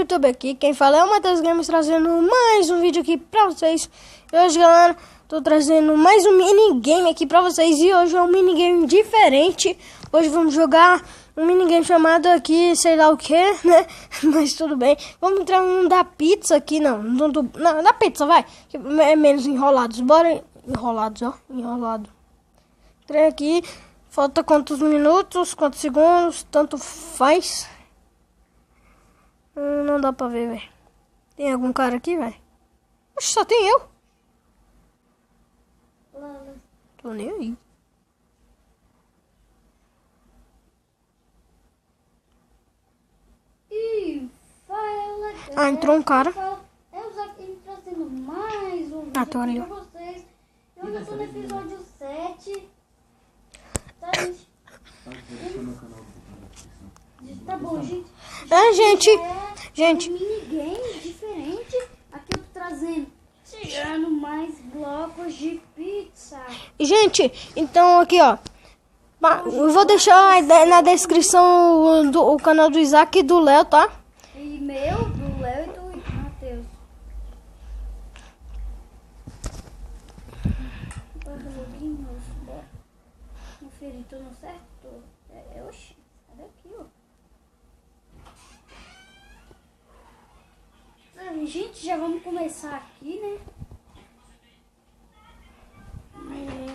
YouTube aqui, quem fala é o Matheus Games, trazendo mais um vídeo aqui pra vocês. E hoje, galera, tô trazendo mais um minigame aqui pra vocês. E hoje é um minigame diferente. Hoje vamos jogar um minigame chamado aqui, sei lá o que, né? Mas tudo bem. Vamos entrar um da pizza aqui, não da pizza, vai. Que é menos enrolados, bora. Enrolados, ó, enrolado. Entrei aqui, falta quantos minutos, quantos segundos, tanto faz. Não dá pra ver, velho. Tem algum cara aqui, velho? Oxe, só tem eu. Tô nem aí. Ah, entrou um cara. Eu já estou trazendo mais um vídeo tô ali. pra vocês. Eu já tô no episódio 7. Tá, gente? Tá bom, gente. Gente. Um minigame diferente. Aqui eu tô trazendo. Chegando mais blocos de pizza. Gente, então aqui, ó. Eu vou deixar na descrição o canal do Isaac e do Léo, tá? E meu, do Léo e do Matheus. Bora conferir, tô no certo? Oxi, cadê aqui, ó? Gente, já vamos começar aqui, né?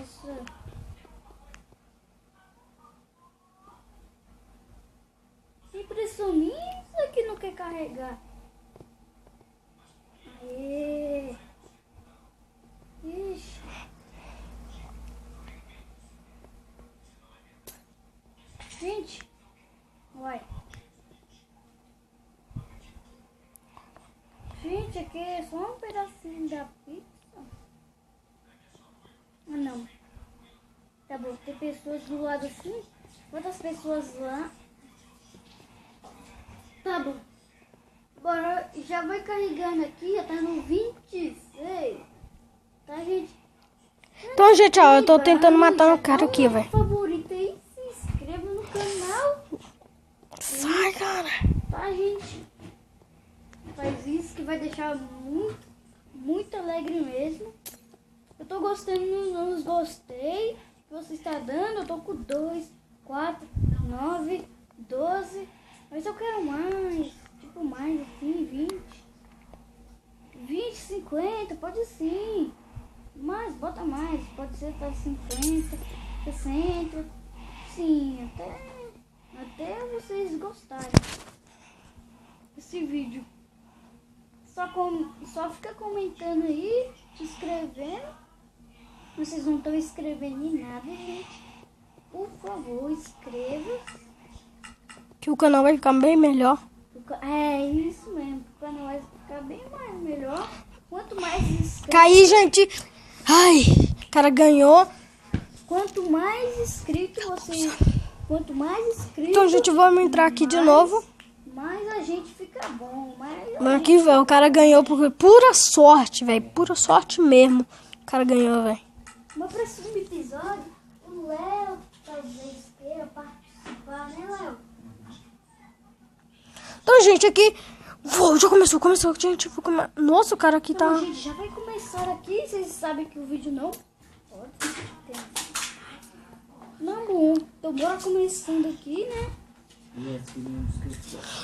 Isso. Impressionismo, isso aqui não quer carregar. Aê. Ixi. Gente, vai. Gente, aqui é só um pedacinho da pizza. Ah, não. Tá bom, tem pessoas do lado assim. Quantas pessoas lá? Tá bom. Bora, já vai carregando aqui, já tá no 26. Tá, gente? Então, gente, ó, eu tô tentando matar um cara aqui, velho. Favorita aí, se inscreva no canal. Sai, cara. Tá, gente? Faz isso que vai deixar muito alegre mesmo. Eu tô gostando nos gostei que você está dando. Eu tô com 2, 4, 9, 12. Mas eu quero mais. Tipo mais assim, 20, 50, pode sim. Mas bota mais. Pode ser até 50, 60. Sim, até vocês gostarem desse vídeo. Só fica comentando aí, se inscrevendo. Vocês não estão escrevendo em nada, gente. Por favor, inscreva. Que o canal vai ficar bem melhor. É isso mesmo. O canal vai ficar bem mais melhor. Quanto mais inscritos. Caí, gente. Ai, o cara ganhou. Quanto mais inscritos você. Quanto mais inscritos. Então, gente, vamos entrar aqui de novo. Mais a gente fica bom. Mas aqui, velho, o cara ganhou por pura sorte, velho. Pura sorte mesmo. O cara ganhou, velho. Mas para esse episódio, o Léo talvez queira participar, né, Léo? Então, gente, aqui... já começou, gente. Nossa, o cara aqui tá... Então, gente, já vai começar aqui. Vocês sabem que o vídeo não pode ter. Não, bom. Então, bora começando aqui, né?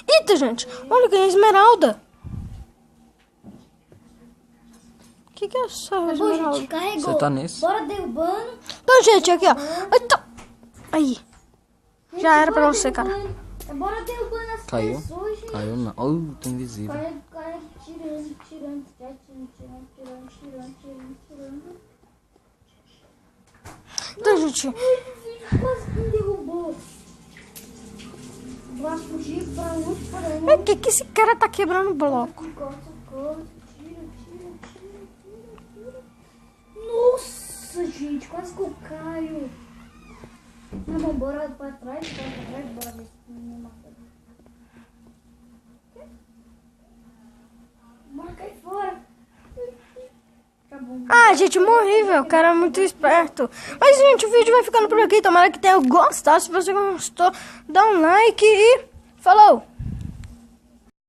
Eita, gente. Olha que é esmeralda. O que é essa Tá bom, esmeralda? gente, carregou. Você tá nesse? Bora derrubando. Então, gente, aqui, ó. Aí. Já era pra você, cara. Bora derrubando as Caiu? pessoas, gente. Caiu não. Oh, tá invisível. Carrega, tirando. Então, gente. O vídeo quase me derrubou. Vai fugir pra onde? Pra onde? Por que esse cara tá quebrando bloco? Corta, tira. Nossa, gente, quase que eu caio. Não, bom, bora pra trás, bora ver se não mata. Bora cair fora. Tá bom. Ah, gente, morri, velho. O cara é muito esperto. Mas, gente, o vídeo vai ficando por aqui. Tomara que tenha gostado. Se você gostou, dá um like e falou!